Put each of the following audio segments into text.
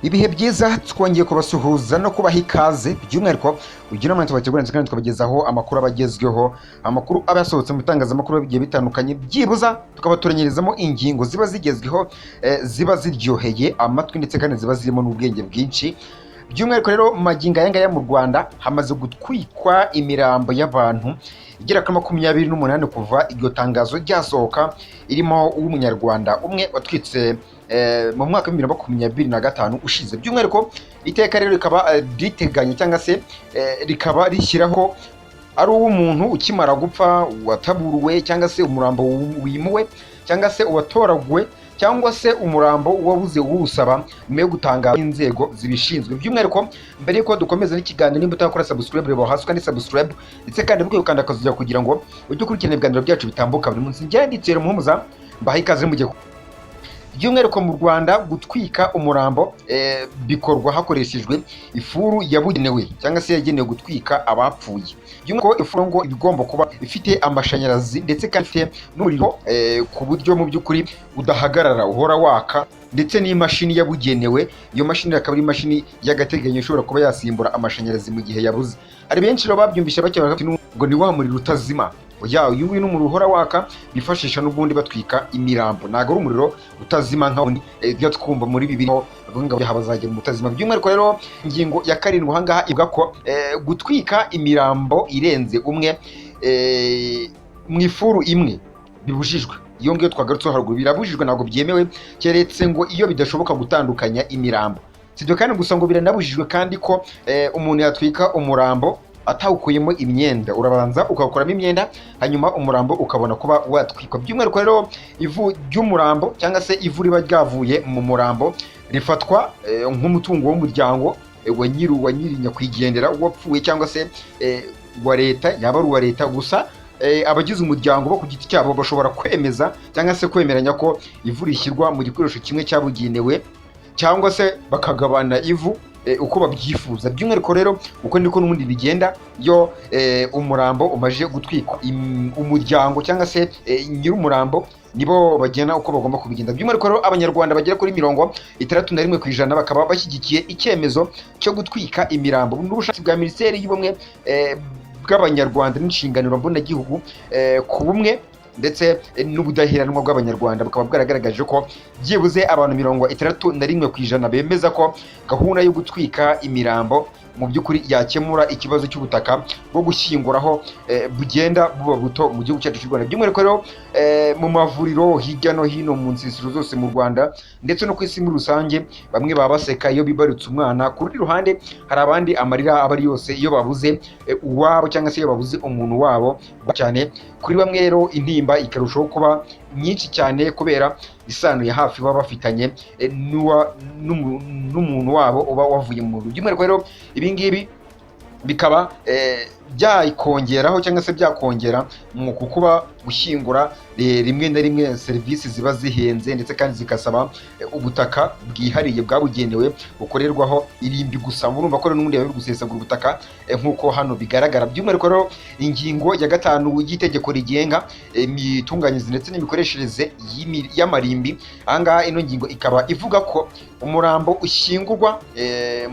Ibihe byiza twongeye kubasuhuza no kubaha ikaze by'umwihariko ugira umuntu tubategura kandi tukabagezaho amakuru abagezweho, amakuru aba yasohotse mu bitangazamakuru bigiye bitandukanye, byibuza tukabatoranyiririzamo ingingo ziba zigezweho, ziba ziryoheye amatwi ndetse kandi ziba zirimo n'ubwenge bwinshi. By'umwihariko rero magingo aya ngaya mu Rwanda hamaze gutwikwa imirambo y'abantu igera kuri 28 kuva iryo tangazo ryasohoka, irimo uw'umunyarwanda umwe watwitse mu mwaka wa 2025 ushize. By'umwihariko iteka rero rikaba riteganya cyangwa se rikaba rishyiraho ari uw'umuntu ukimara gupfa, wataburuwe cyangwa se umurambo wimuwe cyangwa se uwatoraguwe cyangwa se umurambo wabuze uwusaba nyuma yo gutangaza inzego zibishinzwe. By'umwihariko mbere yuko dukomeza n'ikiganiro, nimba utakora subscribe reba hasi kandi subscribe ndetse kandi mukanda akazugira kugira ngo ujye ukurikirana ibiganiro byacu bitambuka buri munsi. Njye Muhumuza mbaha ikaze mu gihe. By'umwihariko mu Rwanda gutwika umurambo bikorwa hakoreshejwe ifuru yabugenewe cyangwa se yagenewe gutwika abapfuye. By'umwihariko ifuru ngo ibigomba kuba ifite amashanyarazi ndetse kandi ifite n'umuriro ku buryo mu by'ukuri udahagarara, uhora waka, ndetse n'imashini yabugenewe. Iyo mashini akaba ari imashini y'agateganyo ishobora kuba yasimbura amashanyarazi mu gihe yabuze. Hari benshi rero babyumvisha bakeka ngo ni wa muriro utazima. Oya, uyu nguyu n'umuriro uhora waka bifashisha n'ubundi batwika imirambo, ntabwo ari umuriro utazima nka wundi ibyo twumva muri Bibiliya bavuga ngo habazagera umutazima. By'umwihariko rero ingingo ya 7 aha ngaha ivuga ko gutwika imirambo irenze umwe mu ifuru imwe bibujijwe. Iyo ngiyo twagarutseho haruguru birabujijwe, ntabwo byemewe keretse ngo iyo bidashoboka gutandukanya imirambo. Sibyo kandi gusa ngo biranabujijwe kandi ko umuntu yatwika umurambo atawukuyemo imyenda, urabanza ukawukoramo imyenda hanyuma umurambo ukabona kuba watwikwa. By'umwihariko rero ivu ry'umurambo cyangwa se ivu riba ryavuye mu murambo rifatwa nk'umutungo w'umuryango wa nyiri nyakwigendera wapfuye cyangwa se wa leta, yaba ari uwa leta gusa. Abagize umuryango bo ku giti cyabo bashobora kwemeza cyangwa se kwemeranya ko ivu rishyirwa mu gikoresho kimwe cyabugenewe cyangwa se bakagabana ivu uko babyifuza. By'umwihariko rero uko niko n'ubundi bigenda iyo umurambo umaje gutwikwa. Umuryango cyangwa se nyir'umurambo nibo bagena uko bagomba kubigenda. By'umwihariko rero abanyarwanda bagera kuri 61% bakaba bashyigikiye icyemezo cyo gutwika imirambo n'ubushake bwa Minisiteri y'Ubumwe bw'Abanyarwanda n'Inshingano Mboneragihugu ku bumwe ndetse n'ubudaheranwa bw'Abanyarwanda. Bukaba bwaragaragaje ko byibuze abantu 61% bemeza ko gahunda yo gutwika imirambo mu by'ukuri yakemura ikibazo cy'ubutaka bwo gushyinguraho bugenda buba buto mu gihugu cyacu cy'u Rwanda. By'umwihariko rero mu mavuriro hirya no hino mu nsisiro zose mu Rwanda ndetse no ku isi muri rusange, bamwe baba baseka iyo bibarutse umwana, ku rundi ruhande hari abandi amarira aba ari yose iyo babuze uwabo cyangwa se iyo babuze umuntu wabo cyane. Kuri bamwe rero intimba ikarushaho kuba nyinshi cyane kubera isano ya hafi baba bafitanye n'umuntu wabo uba wavuye mu mubiri. By'umwihariko rero ibi ngibi bikaba byakongeraho cyangwa se byakongera mu kuba gushyingura rimwe na rimwe serivisi ziba zihenze ndetse kandi zikasaba ubutaka bwihariye bwabugenewe bukorerwaho irimbi gusa. Murumva ko n'ubundi bari gusesagura ubutaka nk'uko hano bigaragara. By'umwihariko rero ingingo ya 5 y'itegeko rigenga imitunganyirize ndetse n'imikoreshereze y'amarimbi, aha ngaha ino ngingo ikaba ivuga ko umurambo ushyingurwa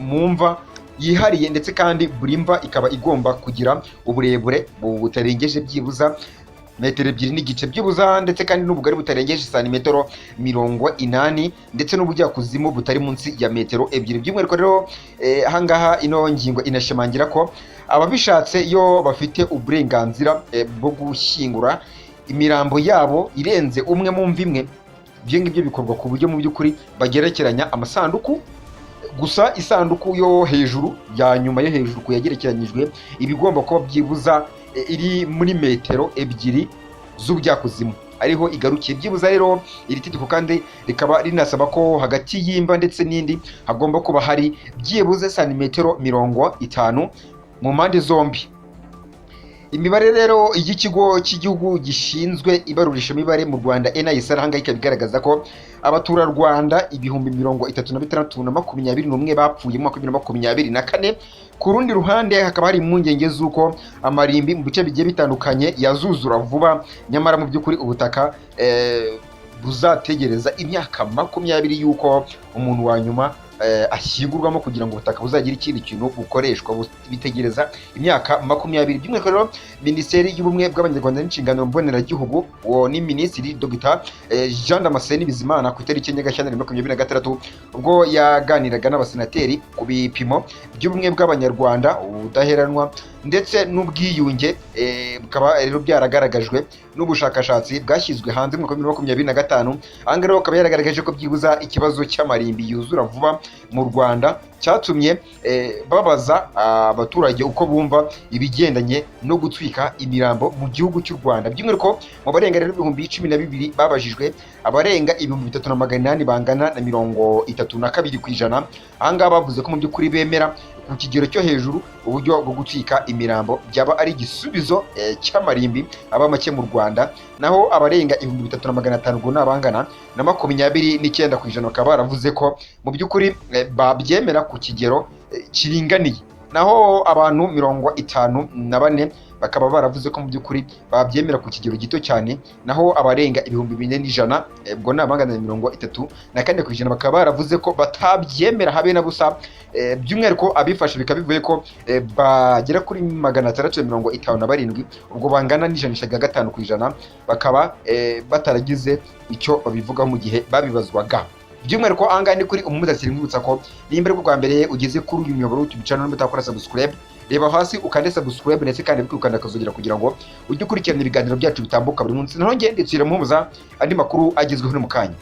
mu mva yihariye ndetse kandi buri mva ikaba igomba kugira uburebure butarengeje byibuza 2.5 metero byibuza, ndetse kandi n'ubugari butarengeje santimetero 80 ndetse n'ubujyakuzimu butari munsi ya metero 2. By'umwihariko rero aha ngaha ino ngingo inashimangira ko ababishatse iyo bafite uburenganzira bwo gushyingura imirambo yabo irenze umwe mu mva imwe, ibyo ngibyo bikorwa ku buryo mu by'ukuri bagerekeranya amasanduku. Gusa isanduku yo hejuru ya nyuma yo hejuru ku yagerekeranyijwe ibigomba kuba byibuza iri muri metero 2 z'ubujyakuzimu ariho igarukiye. Byibuza rero iri tegeko kandi rikaba rinasaba ko hagati y'imva ndetse n'indi hagomba kuba hari byibuze santimetero 50 mu mpande zombi. Imibare rero y'ikigo cy'igihugu gishinzwe ibarurishamibare mu Rwanda NIS arahanga ikabigaragaza ko abaturarwanda 36,021 bapfuye mu mwaka wa 2024. Ku rundi ruhande hakaba hari impungenge z'uko amarimbi mu bice bigiye bitandukanye yazuzura vuba, nyamara mu by'ukuri ubutaka buzategereza imyaka 20 y'uko umuntu wa nyuma ashyingurwamo kugira ngo ubutaka buzagira ikindi kintu bukoreshwa, bitegereza imyaka 20. By'umwihariko rero Minisiteri y'Ubumwe bw'Abanyarwanda n'Inshingano Mboneragihugu, uwo ni Minisitiri Dr Jean Damascene Bizimana ku itariki 4 Gashyantare 2026 ubwo yaganiraga n'abasenateri ku bipimo by'ubumwe bw'Abanyarwanda, ubudaheranwa ndetse n'ubwiyunge, bikaba rero byaragaragajwe n'ubushakashatsi bwashyizwe hanze mu 2025. Aha ngaha rero akaba yaragaragaje ko byibuza ikibazo cy'amarimbi yuzura vuba mu Rwanda cyatumye babaza abaturage uko bumva ibigendanye no gutwika imirambo mu gihugu cy'u Rwanda. By'umwihariko mu barenga rero 12,000 babajijwe, abarenga 3,800 bangana na 32%. Aha ngaha bavuze ko mu by'ukuri bemera ku kigero cyo hejuru uburyo bwo gutwika imirambo byaba ari igisubizo cy'amarimbi aba make mu Rwanda, naho abarenga 3,500 ngo nabangana na 29% bakaba baravuze ko mu by'ukuri babyemera ku kigero kiringaniye, naho abantu 54 bakaba baravuze ko mu by'ukuri babyemera ku kigero gito cyane, naho abarenga 4,100 ubwo nabangana na 34% bakaba baravuze ko batabyemera habe na busa. By'umwihariko abifashe bikaba bivuye ko bagera kuri 657 ubwo bangana n'5% bakaba bataragize icyo babivugaho mu gihe babibazwaga. By'umwihariko ahanga ni kuri umumudasiri nkibutsa ko nimba rwo mbere ugeze kuri uyu muyoboro YouTube channel mutakora subscribe, reba hasi ukande subscribe ndetse kandi ukanda akazogera kugira ngo ujye ukurikirana ibiganiro byacu bitambuka buri munsi, naho ngende tsira muhuza andi makuru agezweho no mukanya.